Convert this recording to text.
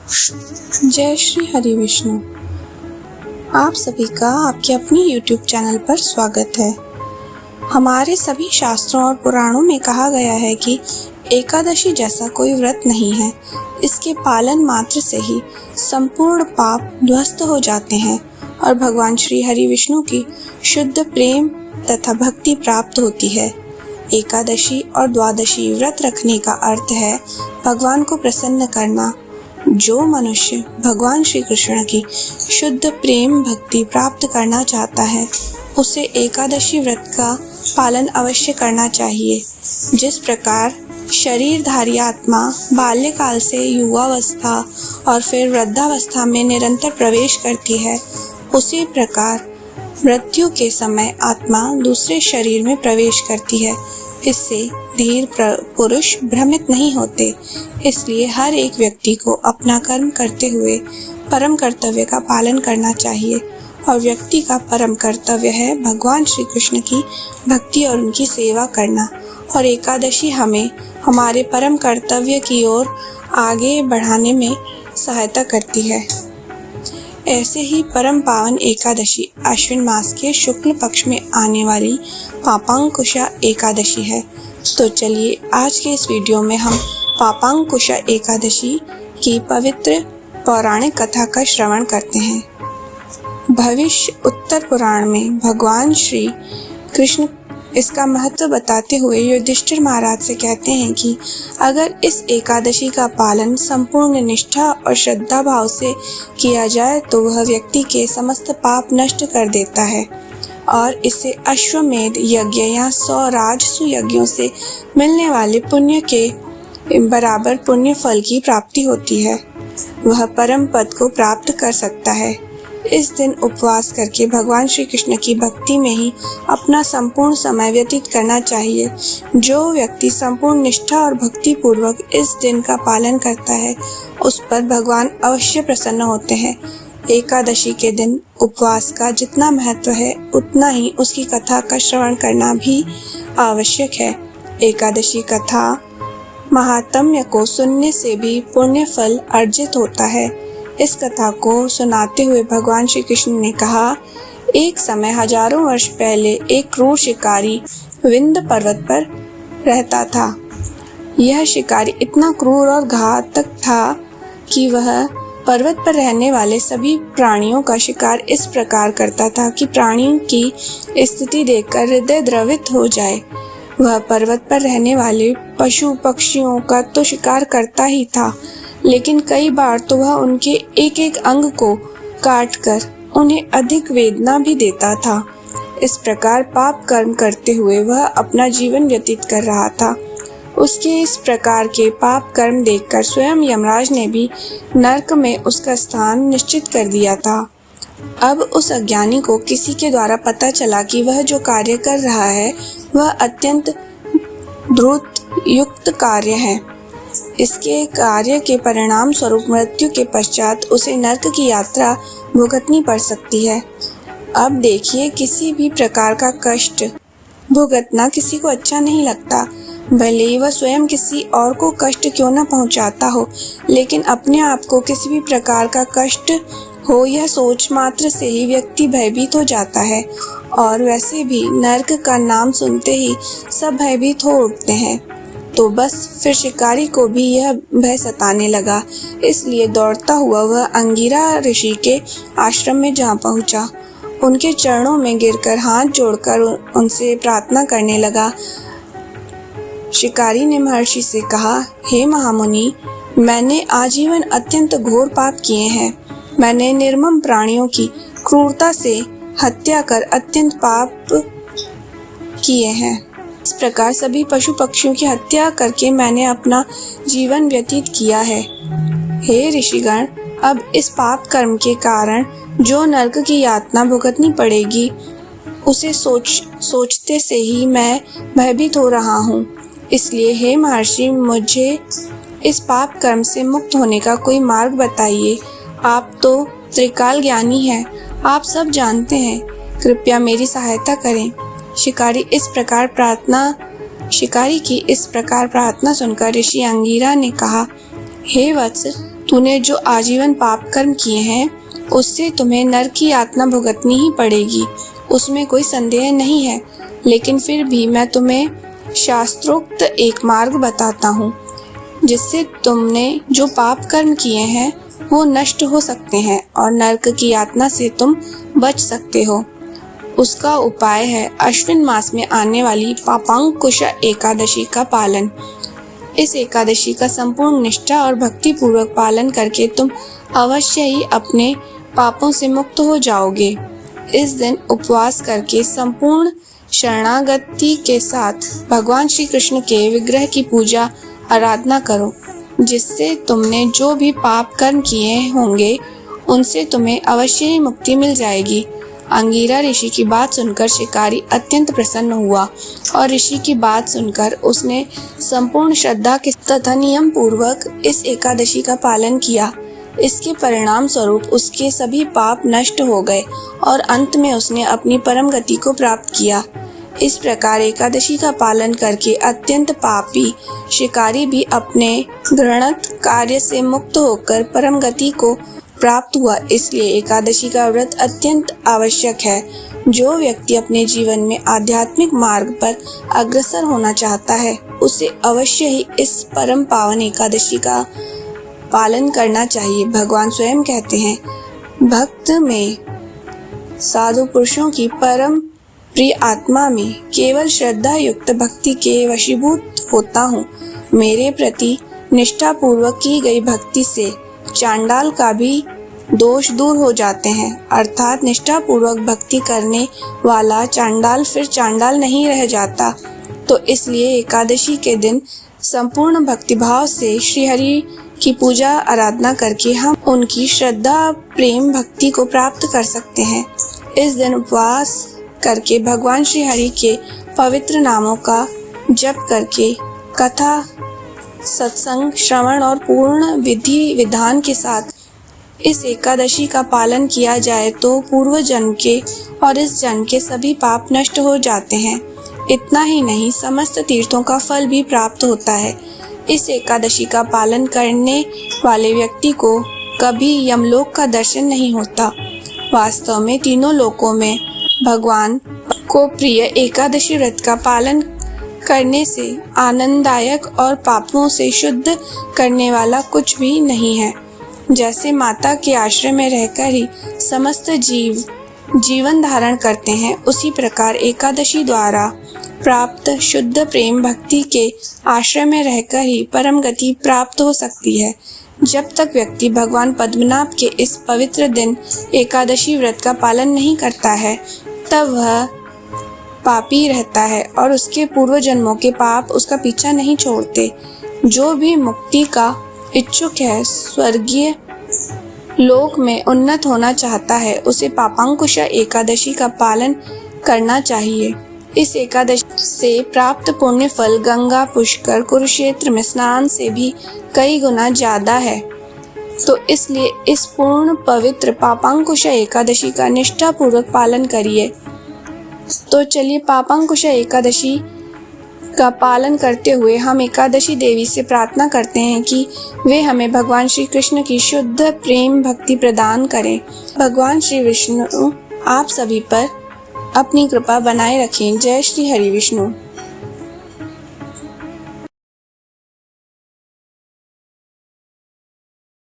जय श्री हरि विष्णु। आप सभी का आपके अपने YouTube चैनल पर स्वागत है। हमारे सभी शास्त्रों और पुराणों में कहा गया है कि एकादशी जैसा कोई व्रत नहीं है। इसके पालन मात्र से ही संपूर्ण पाप ध्वस्त हो जाते हैं और भगवान श्री हरि विष्णु की शुद्ध प्रेम तथा भक्ति प्राप्त होती है। एकादशी और द्वादशी व्रत रखने का अर्थ है भगवान को प्रसन्न करना। जो मनुष्य भगवान श्री कृष्ण की शुद्ध प्रेम भक्ति प्राप्त करना चाहता है उसे एकादशी व्रत का पालन अवश्य करना चाहिए। जिस प्रकार शरीरधारी आत्मा बाल्यकाल से युवावस्था और फिर वृद्धावस्था में निरंतर प्रवेश करती है, उसी प्रकार मृत्यु के समय आत्मा दूसरे शरीर में प्रवेश करती है। इससे धीर पुरुष भ्रमित नहीं होते। इसलिए हर एक व्यक्ति को अपना कर्म करते हुए परम कर्तव्य का पालन करना चाहिए और व्यक्ति का परम कर्तव्य है भगवान श्री कृष्ण की भक्ति और उनकी सेवा करना। और एकादशी हमें हमारे परम कर्तव्य की ओर आगे बढ़ाने में सहायता करती है। ऐसे ही परम पावन एकादशी आश्विन मास के शुक्ल पक्ष में आने वाली पापांकुशा एकादशी है। तो चलिए आज के इस वीडियो में हम पापांकुशा एकादशी की पवित्र पौराणिक कथा का श्रवण करते हैं। भविष्य उत्तर पुराण में भगवान श्री कृष्ण इसका महत्व बताते हुए युधिष्ठिर महाराज से कहते हैं कि अगर इस एकादशी का पालन संपूर्ण निष्ठा और श्रद्धा भाव से किया जाए तो वह व्यक्ति के समस्त पाप नष्ट कर देता है और इससे अश्वमेध यज्ञ या 100 राजसु यज्ञों से मिलने वाले पुण्य के बराबर पुण्य फल की प्राप्ति होती है। वह परम पद को प्राप्त कर सकता है। इस दिन उपवास करके भगवान श्री कृष्ण की भक्ति में ही अपना संपूर्ण समय व्यतीत करना चाहिए। जो व्यक्ति संपूर्ण निष्ठा और भक्ति पूर्वक इस दिन का पालन करता है उस पर भगवान अवश्य प्रसन्न होते हैं। एकादशी के दिन उपवास का जितना महत्व है उतना ही उसकी कथा का श्रवण करना भी आवश्यक है। एकादशी कथा महात्म्य को सुनने से भी पुण्य फल अर्जित होता है। इस कथा को सुनाते हुए भगवान श्री कृष्ण ने कहा, एक समय हजारों वर्ष पहले एक क्रूर शिकारी विंध्य पर्वत पर रहता था। यह शिकारी इतना क्रूर और घातक था कि वह पर्वत पर रहने वाले सभी प्राणियों का शिकार इस प्रकार करता था कि प्राणियों की स्थिति देखकर हृदय द्रवित हो जाए। वह पर्वत पर रहने वाले पशु पक्षियों का तो शिकार करता ही था, लेकिन कई बार तो वह उनके एक एक अंग को काटकर उन्हें अधिक वेदना भी देता था। इस प्रकार पाप कर्म करते हुए वह अपना जीवन व्यतीत कर रहा था। उसके इस प्रकार के पाप कर्म देखकर स्वयं यमराज ने भी नरक में उसका स्थान निश्चित कर दिया था। अब उस अज्ञानी को किसी के द्वारा पता चला कि वह जो कार्य कर रहा है वह अत्यंत द्रुत युक्त कार्य है। इसके कार्य के परिणाम स्वरूप मृत्यु के पश्चात उसे नरक की यात्रा भुगतनी पड़ सकती है। अब देखिए, किसी भी प्रकार का कष्ट भुगतना किसी को अच्छा नहीं लगता। भले ही वह स्वयं किसी और को कष्ट क्यों न पहुंचाता हो, लेकिन अपने आप को किसी भी प्रकार का कष्ट हो यह सोच मात्र से ही व्यक्ति भयभीत हो जाता है। और वैसे भी नरक का नाम सुनते ही सब भयभीत हो उठते हैं। तो बस फिर शिकारी को भी यह भय सताने लगा। इसलिए दौड़ता हुआ वह अंगिरा ऋषि के आश्रम में जा पहुंचा। उनके चरणों में गिरकर हाथ जोड़कर उनसे प्रार्थना करने लगा। शिकारी ने महर्षि से कहा, हे महामुनि, मैंने आजीवन अत्यंत घोर पाप किए हैं। मैंने निर्मम प्राणियों की क्रूरता से हत्या कर अत्यंत पाप किए हैं। इस प्रकार सभी पशु पक्षियों की हत्या करके मैंने अपना जीवन व्यतीत किया है। हे ऋषिगण, अब इस पाप कर्म के कारण जो नरक की यातना भुगतनी पड़ेगी उसे सोचते से ही मैं भयभीत हो रहा हूँ। इसलिए हे महर्षि, मुझे इस पाप कर्म से मुक्त होने का कोई मार्ग बताइए। आप तो त्रिकाल ज्ञानी हैं, आप सब जानते हैं, कृपया मेरी सहायता करें। शिकारी की इस प्रकार प्रार्थना सुनकर ऋषि अंगिरा ने कहा, हे वत्स, तूने जो आजीवन पाप कर्म किए हैं उससे तुम्हें नरक की यातना भुगतनी ही पड़ेगी, उसमें कोई संदेह नहीं है। लेकिन फिर भी मैं तुम्हें शास्त्रोक्त एक मार्ग बताता हूँ जिससे तुमने जो पाप कर्म किए हैं वो नष्ट हो सकते हैं और नरक की यातना से तुम बच सकते हो। उसका उपाय है अश्विन मास में आने वाली पापांकुश एकादशी का पालन। इस एकादशी का संपूर्ण निष्ठा और भक्ति पूर्वक पालन करके तुम अवश्य ही अपने पापों से मुक्त हो जाओगे। इस दिन उपवास करके संपूर्ण शरणागति के साथ भगवान श्री कृष्ण के विग्रह की पूजा आराधना करो, जिससे तुमने जो भी पाप कर्म किए होंगे उनसे तुम्हें अवश्य ही मुक्ति मिल जाएगी। अंगीरा ऋषि की बात सुनकर शिकारी अत्यंत प्रसन्न हुआ और ऋषि की बात सुनकर उसने संपूर्ण श्रद्धा के तथा नियम पूर्वक इस एकादशी का पालन किया। इसके परिणाम स्वरूप उसके सभी पाप नष्ट हो गए और अंत में उसने अपनी परम गति को प्राप्त किया। इस प्रकार एकादशी का पालन करके अत्यंत पापी शिकारी भी अपने घृणित कार्य से मुक्त होकर परम गति को प्राप्त हुआ। इसलिए एकादशी का व्रत अत्यंत आवश्यक है। जो व्यक्ति अपने जीवन में आध्यात्मिक मार्ग पर अग्रसर होना चाहता है उसे अवश्य ही इस परम पावन एकादशी का पालन करना चाहिए। भगवान स्वयं कहते हैं, भक्त में साधु पुरुषों की परम प्रिय आत्मा में केवल श्रद्धा युक्त भक्ति के वशीभूत होता हूँ। मेरे प्रति निष्ठा पूर्वक की गई भक्ति से चांडाल का भी दोष दूर हो जाते हैं। अर्थात निष्ठा पूर्वक भक्ति करने वाला चांडाल फिर चांडाल नहीं रह जाता। तो इसलिए एकादशी के दिन संपूर्ण भक्तिभाव से श्री हरि की पूजा आराधना करके हम उनकी श्रद्धा प्रेम भक्ति को प्राप्त कर सकते हैं। इस दिन उपवास करके भगवान श्री हरि के पवित्र नामों का जप करके कथा सत्संग श्रवण और पूर्ण विधि विधान के साथ इस एकादशी का पालन किया जाए तो पूर्व जन्म के और इस जन्म के सभी पाप नष्ट हो जाते हैं। इतना ही नहीं, समस्त तीर्थों का फल भी प्राप्त होता है। इस एकादशी का पालन करने वाले व्यक्ति को कभी यमलोक का दर्शन नहीं होता। वास्तव में तीनों लोकों में भगवान को प्रिय एकादशी व्रत का पालन करने से आनंददायक और पापों से शुद्ध करने वाला कुछ भी नहीं है। जैसे माता के आश्रय में रहकर ही समस्त जीव जीवन धारण करते हैं, उसी प्रकार एकादशी द्वारा प्राप्त शुद्ध प्रेम भक्ति के आश्रय में रहकर ही परम गति प्राप्त हो सकती है। जब तक व्यक्ति भगवान पद्मनाभ के इस पवित्र दिन एकादशी व्रत का पालन नहीं करता है तब वह पापी रहता है और उसके पूर्व जन्मों के पाप उसका पीछा नहीं छोड़ते। जो भी मुक्ति का इच्छुक है, स्वर्गीय लोक में उन्नत होना चाहता है, उसे पापांकुश एकादशी का पालन करना चाहिए। इस एकादशी से प्राप्त पुण्य फल गंगा, पुष्कर, कुरुक्षेत्र में स्नान से भी कई गुना ज्यादा है। तो इसलिए इस पूर्ण पवित्र पापांकुश एकादशी का निष्ठा पूर्वक पालन करिए। तो चलिए पापांकुश एकादशी का पालन करते हुए हम एकादशी देवी से प्रार्थना करते हैं कि वे हमें भगवान श्री कृष्ण की शुद्ध प्रेम भक्ति प्रदान करें। भगवान श्री विष्णु आप सभी पर अपनी कृपा बनाए रखें। जय श्री हरि विष्णु।